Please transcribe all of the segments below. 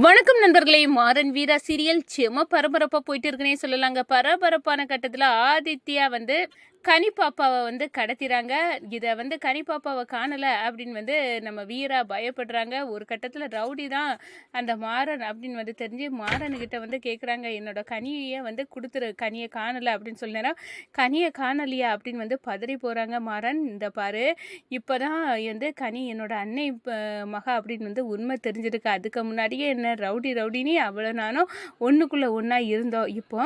வணக்கம் நண்பர்களே. மாறன் வீரா சீரியல் செம பரபரப்பா போயிட்டு இருக்குன்னே சொல்லலாங்க. பரபரப்பான கட்டத்துல ஆதித்யா கனி பாப்பாவை கடத்திறாங்க. இதை கனி பாப்பாவை காணல அப்படின்னு நம்ம வீரா பயப்படுறாங்க. ஒரு கட்டத்துல ரவுடி தான் அந்த மாறன் அப்படின்னு தெரிஞ்சு மாறன்கிட்ட கேட்குறாங்க, என்னோட கனியை கொடுத்துரு, கனியை காணல அப்படின்னு சொல்லினா, கனியை காணலையா அப்படின்னு பதறி போறாங்க மாறன். இந்த பாரு, இப்போதான் கனி என்னோட அன்னை மகா அப்படின்னு உண்மை தெரிஞ்சிருக்கு. அதுக்கு முன்னாடியே என்ன ரவுடினி அவ்வளோ நானும் ஒன்றுக்குள்ளே ஒன்றா இருந்தோம். இப்போ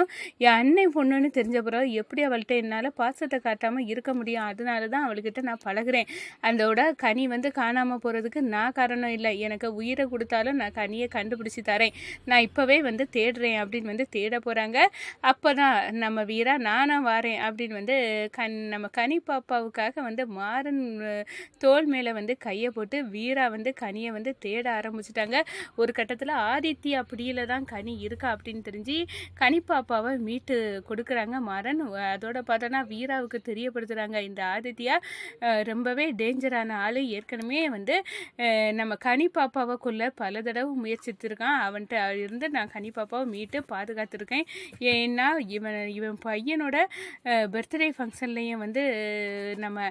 என் அன்னை பொண்ணுன்னு தெரிஞ்ச பிறகு எப்படி அவள்கிட்ட என்னால் பாசத்தை காட்டாமல் இருக்க முடியும்? அதனால தான் அவள்கிட்ட நான் பழகிறேன். அதோட கனி காணாமல் போகிறதுக்கு நான் காரணம் இல்லை. எனக்கு உயிரை கொடுத்தாலும் நான் கனியை கண்டுபிடிச்சி தரேன். நான் இப்போவே தேடுறேன் அப்படின்னு தேட போகிறாங்க. அப்போ தான் நம்ம வீரா நானும் வாரேன் அப்படின்னு நம்ம கனி பாப்பாவுக்காக மாறன் தோல் மேலே கையை போட்டு வீரா கனியை தேட ஆரம்பிச்சிட்டாங்க. ஒரு கட்டத்தில் ஆதித்யா அப்படியில தான் கனி இருக்கா அப்படின்னு தெரிஞ்சு கனி பாப்பாவை மீட்டு கொடுக்குறாங்க மாறன். அதோட பார்த்தோன்னா வீராவுக்கு தெரியப்படுத்துகிறாங்க, இந்த ஆதித்யா ரொம்பவே டேஞ்சரான ஆள். ஏற்கனவே நம்ம கனி பாப்பாவை கொல்ல பல தடவை முயற்சித்திருக்கான். அவன்கிட்ட இருந்து நான் கனி பாப்பாவை மீட்டு பாதுகாத்துருக்கேன். ஏன்னா இவன் பையனோட பர்த்டே ஃபங்க்ஷன்லேயும் நம்ம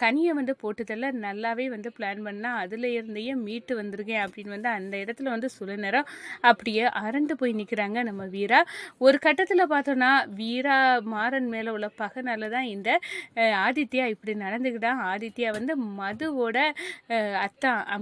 கனியை போட்டுதல்ல நல்லாவே பிளான் பண்ணால் அதில் இருந்தையும் மீட்டு வந்திருக்கேன் அப்படின்னு அந்த இடத்துல சில நேரம் அப்படியே அரண்டு போய் நிற்கிறாங்க நம்ம வீரா. ஒரு கட்டத்தில் பார்த்தோன்னா வீரா மாறன் மேலே உள்ள பகனால தான் இந்த ஆதித்யா இப்படி நடந்துக்கிட்டான். ஆதித்யா மதுவோட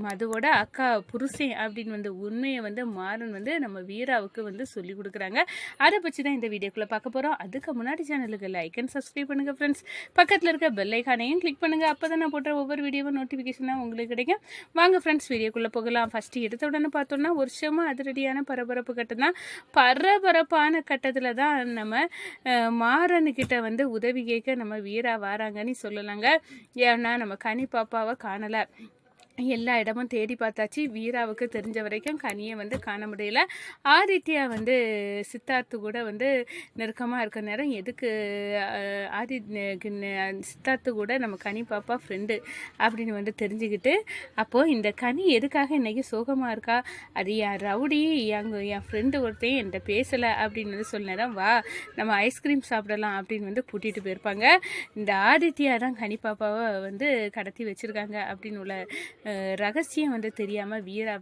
மதுவோட அக்கா புருஷன் அப்படின்னு உண்மையை மாறன் நம்ம வீராவுக்கு சொல்லி கொடுக்குறாங்க. அதை பற்றி தான் இந்த வீடியோக்குள்ளே பார்க்க போகிறோம். அதுக்கு முன்னாடி சேனலுக்கு லைக் அண்ட் சப்ஸ்கிரைப் பண்ணுங்கள் ஃப்ரெண்ட்ஸ். பக்கத்தில் இருக்க பெல் ஐக்கானையும் கிளிக் பண்ணுங்கள். அப்போ தான் நான் போடுற ஒவ்வொரு வீடியோவும் நோட்டிஃபிகேஷனாக உங்களுக்கு கிடைக்கும். வாங்க ஃப்ரெண்ட்ஸ், வீடியோக்குள்ளே போகலாம். ஃபஸ்ட்டு எடுத்த உடனே பார்த்தோன்னா வருஷமாக அதிரடியான பரபரப்பு கட்டம் தான். பரபரப்பான கட்டத்தில் தான் நம்ம மாறனுக்கிட்ட உதவி கேட்க நம்ம வீரா வராங்கன்னு சொல்லலாங்க. ஏன்னா நம்ம கனி பாப்பாவை காணலை, எல்லா இடமும் தேடி பார்த்தாச்சு. வீராவுக்கு தெரிஞ்ச வரைக்கும் கனியை காண முடியல. ஆதித்யா சித்தார்த்து கூட நெருக்கமாக இருக்க நேரம் எதுக்கு சித்தார்த்து கூட நம்ம கனி பாப்பா ஃப்ரெண்டு அப்படின்னு தெரிஞ்சுக்கிட்டு, அப்போது இந்த கனி எதுக்காக இன்றைக்கி சோகமாக இருக்கா, அது என் ரவுடி என் ஃப்ரெண்டு ஒருத்தையும் என்கிட்ட பேசலை அப்படின்னு சொல்ல நேரம், வா நம்ம ஐஸ்கிரீம் சாப்பிடலாம் அப்படின்னு கூட்டிகிட்டு போயிருப்பாங்க. இந்த ஆதித்யா தான் கனி பாப்பாவை கடத்தி வச்சுருக்காங்க அப்படின்னு உள்ள ரகசியம் தெரியாமல் வீரா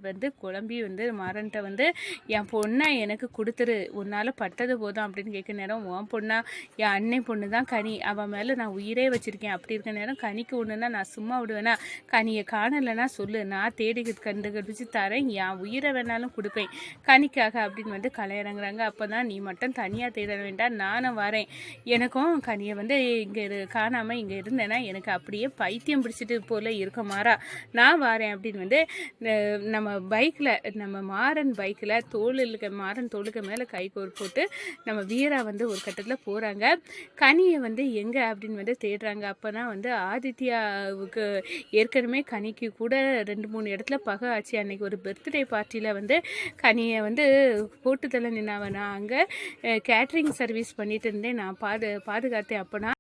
குழம்பி மாறன்ட்ட என் பொண்ணை எனக்கு கொடுத்துரு, உன்னால் பட்டது போதும் அப்படின்னு கேட்க நேரம், உன் பொண்ணா, என் அன்னை பொண்ணு தான் கனி, அவன் மேலே நான் உயிரே வச்சுருக்கேன். அப்படி இருக்க நேரம் கனிக்கு ஒன்றுனா நான் சும்மா விடுவேனா, கனியை காணலைன்னா சொல்லு, நான் தேடி கண்டுபிடிச்சி தரேன், என் உயிரை வேணாலும் கொடுப்பேன் கனிக்காக அப்படின்னு கலையிறங்குறாங்க. அப்போ தான் நீ மட்டும் தனியாக தேட வேண்டாம், நானும் வரேன். எனக்கும் கனியை இங்கே காணாமல் இங்கே இருந்தேன்னா எனக்கு அப்படியே பைத்தியம் பிடிச்சிட்டு போல இருக்க மாறா, நான் வாரேன் அப்படின்னு நம்ம பைக்கில், நம்ம மாறன் பைக்கில் மாறன் தோளுக்கு மேலே கை போட்டு நம்ம வீரா ஒரு கட்டத்தில் போகிறாங்க. கனியை எங்கே அப்படின்னு தேடுறாங்க. அப்போ தான் ஆதித்யாவுக்கு ஏற்கனவே கனிக்கு கூட 2-3 இடத்துல பகை ஆச்சு. அன்றைக்கி ஒரு பர்த்டே பார்ட்டியில் கனியை போட்டுதல நின்னாவ நான் அங்கே கேட்ரிங் சர்வீஸ் பண்ணிட்டு இருந்தேன், நான் பாதுகாத்தேன். அப்போனா